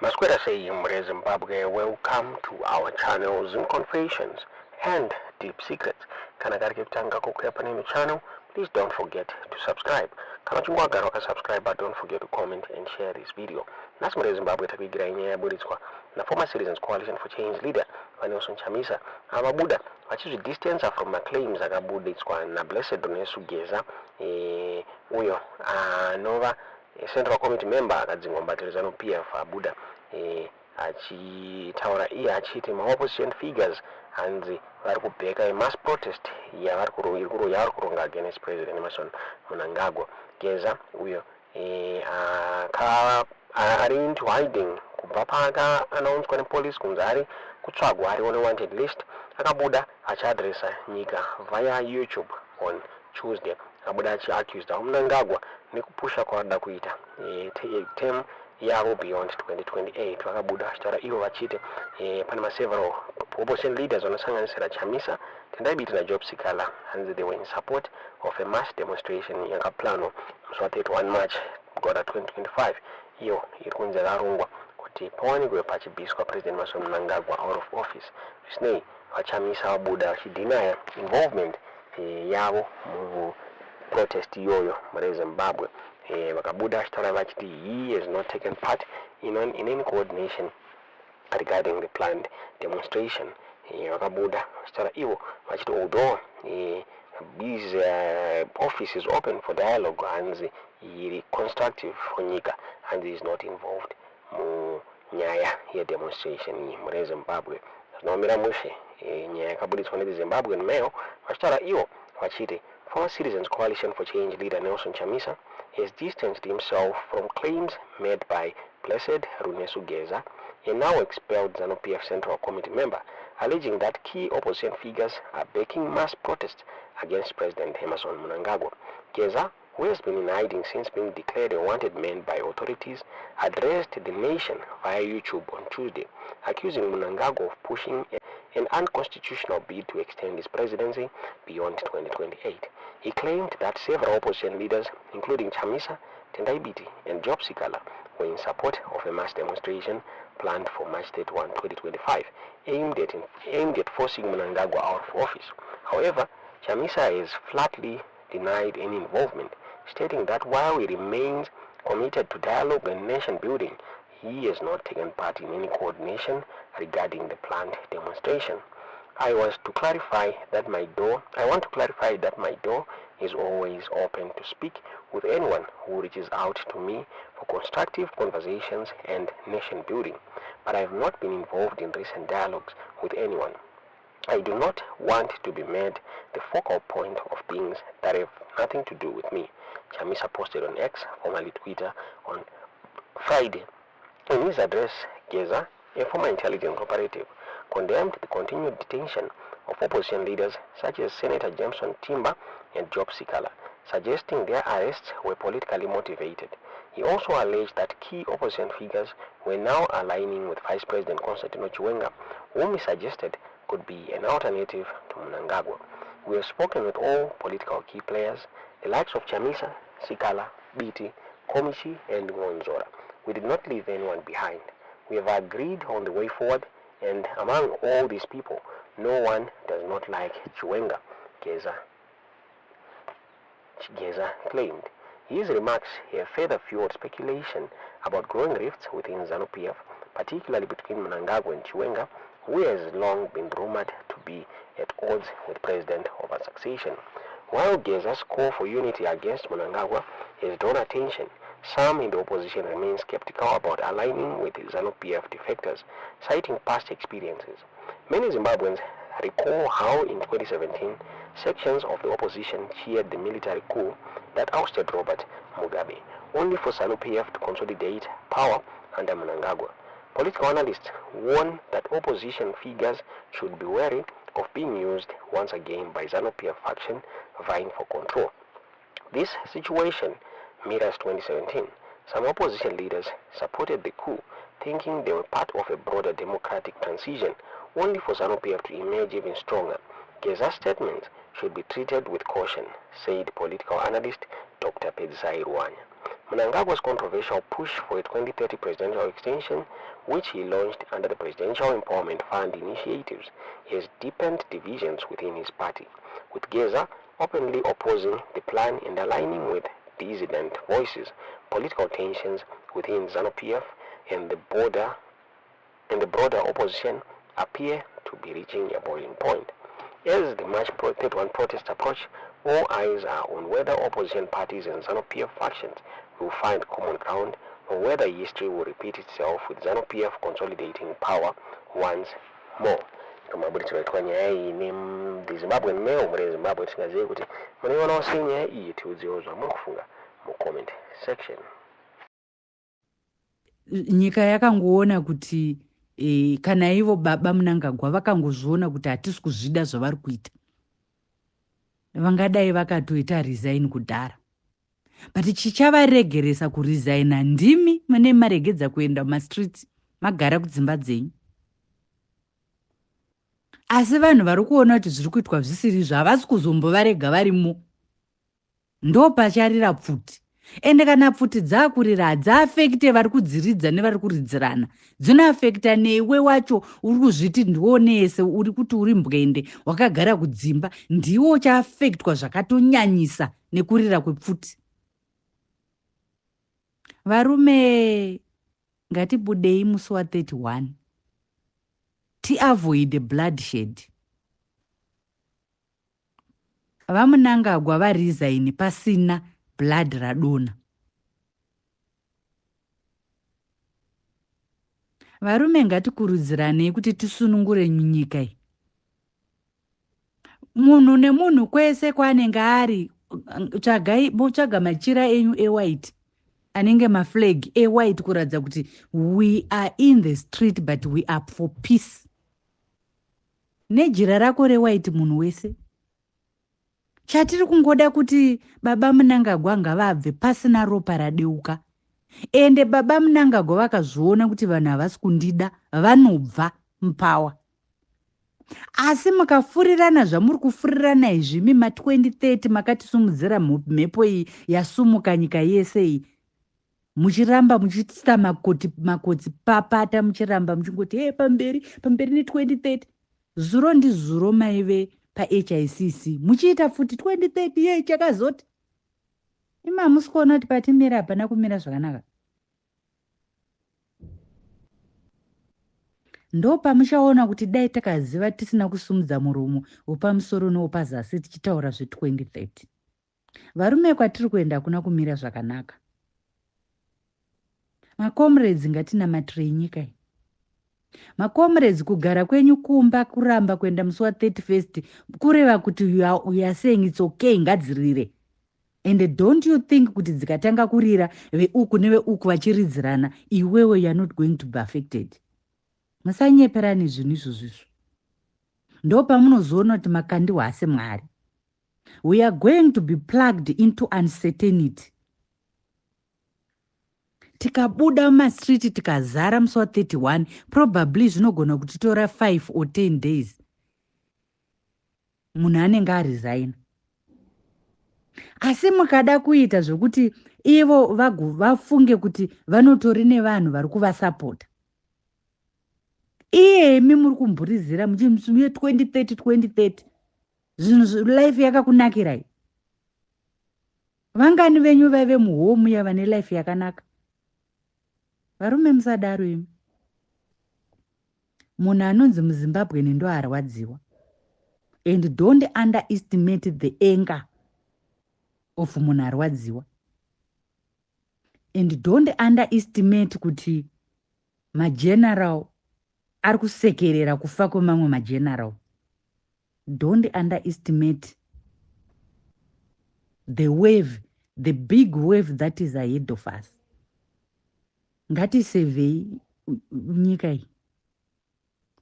Masquerade say Mre Zimbabwe, welcome to our channel Zim Confessions and Deep Secrets. Kana karike kutanga kukuyepa nino channel, please don't forget to subscribe. Kama chungwa garo ka subscribe, but don't forget to comment and share this video. Nasi Mre Zimbabwe takuigira inyaya buritswa na former Citizens Coalition for Change leader Nelson Chamisa amabuda vachizvi distance from claims akabuditswa na Blessed Sugeza uyo anova Central Committee member akadzingwa mbatiridzano PF abuda achitaura iye achiti opposition figures hanzi vari kubheka mass protest yavari kuronga against President Emmerson Mnangagwa. Geza uyo ari into hiding kubva paakaanaunswa nepolice kunzi ari kutsvagwa ari on a wanted list. Akabuda achiadresa nyika via YouTube on Tuesday. Akabuda achiaccused Mnangagwa nekupusha kwaada kuita term yavo beyond 2028. Vakabuda vachitaura ivo vachiti pane several opposition leaders vanosanganisira Chamisa, Tendai na Job Sikala, and they were in support of a mass demonstration yakaplanwa musi wa 31 March goda 2025. Iyo iri kunzi yarongwa kuti pawanikwe pachibviswa President Emmerson Mnangagwa out of office. Zvisinei vaChamisa vabuda vachidinaya involvement yavo mu protest iyoyo Mre Zimbabwe. Vakabuda vachitaura vachiti he has not taken part in any coordination regarding the planned demonstration. Vakabuda vachitaura ivo vachiti although his office is open for dialogue and iri constructive for nyika and is not involved munyaya yedemonstration iyi Mre Zimbabwe. Zvinomira mushe nyaya yakabuditswa neZimbabwean Mail vachitaura ivo vachiti former Citizens Coalition for Change leader Nelson Chamisa has distanced himself from claims made by Blessed Sugeza, a now expelled ZANU-PF Central Committee member, alleging that key opposition figures are backing mass protests against President Emmerson Mnangagwa. Geza, who has been in hiding since being declared a wanted man by authorities, addressed the nation via YouTube on Tuesday, accusing Mnangagwa of pushing an unconstitutional bid to extend his presidency beyond 2028. He claimed that several opposition leaders, including Chamisa, Tendai and Job Sikala, were in support of a mass demonstration planned for March 31, 2025, aimed at forcing Mnangagwa out of office. However, Chamisa has flatly denied any involvement, stating that while he remains committed to dialogue and nation building, he has not taken part in any coordination regarding the planned demonstration. I want to clarify that my door is always open to speak with anyone who reaches out to me for constructive conversations and nation building, but I have not been involved in recent dialogues with anyone. I do not want to be made the focal point of things that have nothing to do with me, Chamisa posted on X, formerly Twitter, on Friday. In his address, Geza, a former intelligence operative, condemned the continued detention of opposition leaders such as Senator Jameson Timber and Job Sikala, suggesting their arrests were politically motivated. He also alleged that key opposition figures were now aligning with Vice President Constantino Chiwenga, whom he suggested could be an alternative to Mnangagwa. We have spoken with all political key players, the likes of Chamisa, Sikala, Biti, Komishi, and Ngonzora. We did not leave anyone behind. We have agreed on the way forward, and among all these people, no one does not like Chiwenga, Geza claimed. His remarks have further fueled speculation about growing rifts within ZANU-PF, particularly between Mnangagwa and Chiwenga, who has long been rumored to be at odds with President over succession. While Geza's call for unity against Mnangagwa has drawn attention, some in the opposition remain skeptical about aligning with ZANU-PF defectors, citing past experiences. Many Zimbabweans recall how in 2017, sections of the opposition cheered the military coup that ousted Robert Mugabe, only for ZANU-PF to consolidate power under Mnangagwa. Political analysts warn that opposition figures should be wary of being used once again by ZANU-PF faction vying for control. This situation mirrors 2017. Some opposition leaders supported the coup, thinking they were part of a broader democratic transition, only for ZANU-PF to emerge even stronger. Geza's statements should be treated with caution, said political analyst Dr. Pedzai Ruanya. Mnangagwa's controversial push for a 2030 presidential extension, which he launched under the Presidential Empowerment Fund initiatives, has deepened divisions within his party, with Geza openly opposing the plan and aligning with dissident voices. Political tensions within ZANU-PF and the broader opposition appear to be reaching a boiling point. As the March 31 protests approach, all eyes are on whether opposition parties and ZANU-PF factions will find common ground, or whether history will repeat itself with ZANU-PF consolidating power once more. Kamabulitiro kwa nyaya iyi ni Zimbabwe mmeo mure Zimbabwe tingaziye kuti muriona ose nyaya iyi tiudziozwa mukufunga mu comment section. Nyika yakangoona kuti kana ivo baba Mnangagwa vakangozviona kuti hatisi kuzvida zvavari kuita, vangadai vakatoita resign kudhara. But chichavaregeresa kuresigna ndimi mune maregedza kuenda mastreets magara kudzimba dzenyu. Asi vanhu vari kuona kuti zviri kuitwa zvisiri zvavasi kuzombovarega varimo. Ndo pacharira pfuti. Ende kana pfuti dzakurira hadzaafekte vari kudziridza nevari kuridzirana. Dzinoafekta newe wacho uri kuzviti ndionese uri kuti uri mbwende wakagara kudzimba, ndiwo chaafektwa zvakatonyanyisa nekurira kwepfuti. Varume ngatibudei musi wa 31. Avoid bloodshed. VaMnangagwa varesign pasina blood radona. Varume ngatikurudziranei kuti tisunungure nyika iyi. Munhu nemunhu kwese kwanenge ari tsvaga machira enyu e-white anenge maflag e-white kuradza kuti we are in the street but we are for peace. Nejira rako re-white munhu wese. Chatiri kungoda kuti baba Mnangagwa ngavabve pasina ropa radeuka. Ende baba Mnangagwa vakazviona kuti vanhu havasi kundida, vanobva mupawa. Asi mukafurirana zvamuri kufurirana izvi ma 2030 makatisimudzira mhepo iyi yasumuka nyika yese iyi. Muchiramba muchitsita makotsi papata, muchiramba muchingoti pamberi ne 2030. Zuro ndi zuro maive pa-HICC muchiita futi 2030 chakazoti. Ima musikuona kuti patimira hapana kumira zvakanaka. Ndo pamuchaona kuti dai takaziva tisina kusumudza muromo wepamusoro newepazasi tichitaura zve2030. Varume kwatiri kuenda kuna kumira zvakanaka. Makomrades ngatinamatire nyika iyi. Makomrades kugara kwenyu kumba kuramba kuenda musi wa 31st kureva kuti you are saying it's okay ngadzirire. And don't you think kuti dzikatanga kurira veuku neveuku vachiridzirana, iwewe you are not going to be affected. Musanyeperani zvinhu izvozvo. Ndo pamunozoona kuti makandiwa asi Mwari. We are going to be plugged into uncertainty. Tikabuda mumastreet tikazara musi wa 31, probably zvinogona kutitora 5 or 10 days. Munhu anenge aresign. Asi mukada kuita zvokuti ivo vafunge kuti vanotori nevanhu vari kuvasapota. Iyemi muri kumburizira muchimusi 2030. Zvinhu life yakakunakirai. Vangani venyu vaive muhomu yavane life yakanaka. Varume musadaro imi. Munhu anonzi muZimbabwe ndo arwadziwa. And don't underestimate the anger of munhu arwadziwa. And don't underestimate kuti mageneral ari kusekerera kufa kwemamwe mageneral. Don't underestimate the wave, the big wave that is ahead of us. Ngatisevhei nyika iyi.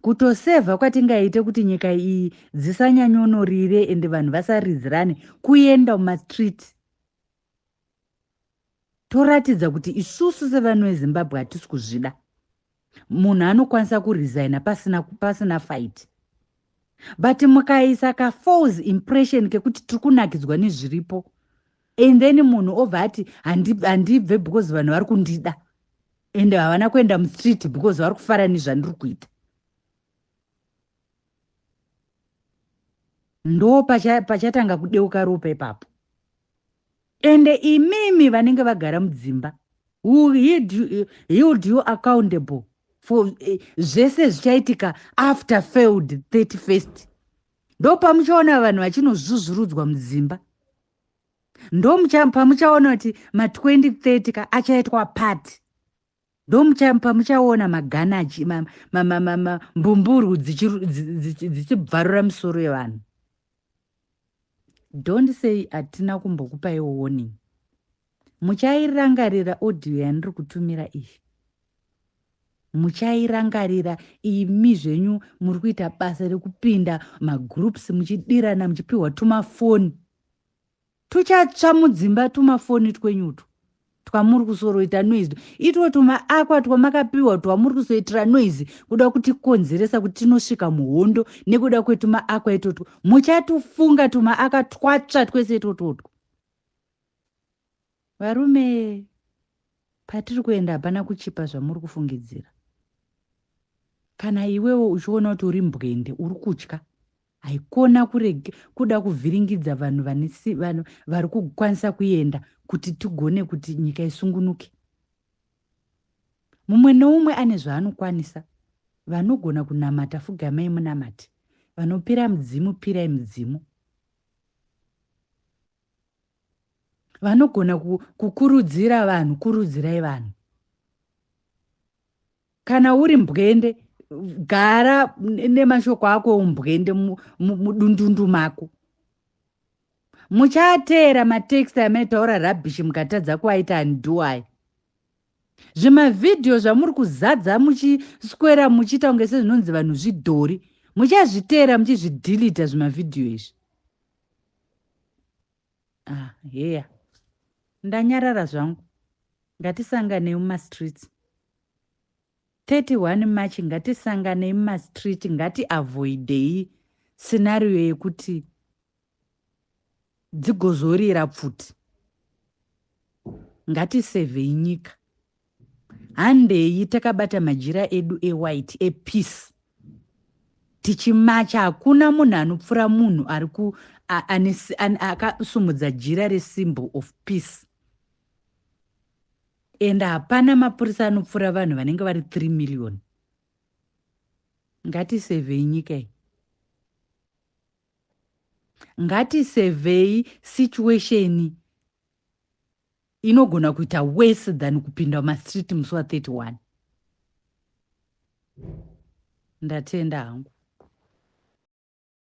Kutosevha kwatingaite kuti nyika iyi dzisanyanyonorire ende vanhu vasaridzirane kuenda mumastreet. Toratidza kuti isusu sevanhu veZimbabwe hatisi kuzvida. Munhu anokwanisa kuresigna pasina fight. But mukaisa ka false impression kekuti tiri kunakidzwa nezviripo, and then munhu obva ati handibve because vanhu vari kundida ende havana kuenda mustreet because vari kufara nezvandiri kuita. Ndo pachatanga kudeuka ropa ipapo. Ende imimi vanenge vagara mudzimba, who held you accountable for zvese zvichaitika after failed 31st. Ndo pamuchaona vanhu vachinozvuzvurudzwa mudzimba. Ndo pamuchaona kuti ma2030 achaitwa pati. Ndo pamuchaona magana mbumburu dzichibvarura misoro yevanhu. Don't say atina kumbokupai warning. Muchairangarira audio yandiri kutumira iyi. Muchairangarira imi zvenyu muri kuita basa rekupinda magroups muchidirana muchipiwa tumafoni. Tuchatsva mudzimba tumafoni twenyutu. Twamuri kusoroita noise. Itwo tumaakwa twamakapiwa twamuri kusoitira noise kuda kuti konzeresa kuti tinosvika muhondo nekuda kwetumaakwa itotwo. Muchatufunga tumaaka twatsva twese itototwo. Varume, patiri kuenda hapana kuchipa zvamuri kufungidzira. Kana iwewo uchiona kuti uri mbwende uri kutya, haikona kuda kuvhiringidza vanhu vari kukwanisa kuenda kuti tigone kuti nyika isungunuke. Mumwe noumwe ane zvaanokwanisa. Vanogona kunamata fugamai munamati. Vanopira mudzimu pirai mudzimu. Vanogona kukurudzira vanhu kurudzirai vanhu. Kana uri mbwende, gara nemashoko ako umbwende mudundundu mako. Muchateera matext amaitaura rabbishi mukatadza kuaita anduai. Zvimavhidhiyo zvamuri kuzadza muchiswera muchiita kunge sezvinonzi vanhu zvidhori. Muchazviteera muchizvidhilita zvimavhidhiyo izvi. Heya. Ndanyarara zvangu. Ngatisanganei mumastreets. 31 March ngatisanganei mumastreet, ngatiavoidei scenario yekuti dzigozorira pfuti. Ngatisevhei nyika. Handei takabata majira edu ewhite epeace. Tichimacha hakuna munhu anopfura munhu akasumudza jira resymbol of peace. Enda hapana mapurisa anopfura vanhu vanenge vari 3 million. Ngatisevhei nyika iyi. Ngatisevhei situation inogona kuita worse than kupinda mumastreet musi wa 31. Ndatenda hangu.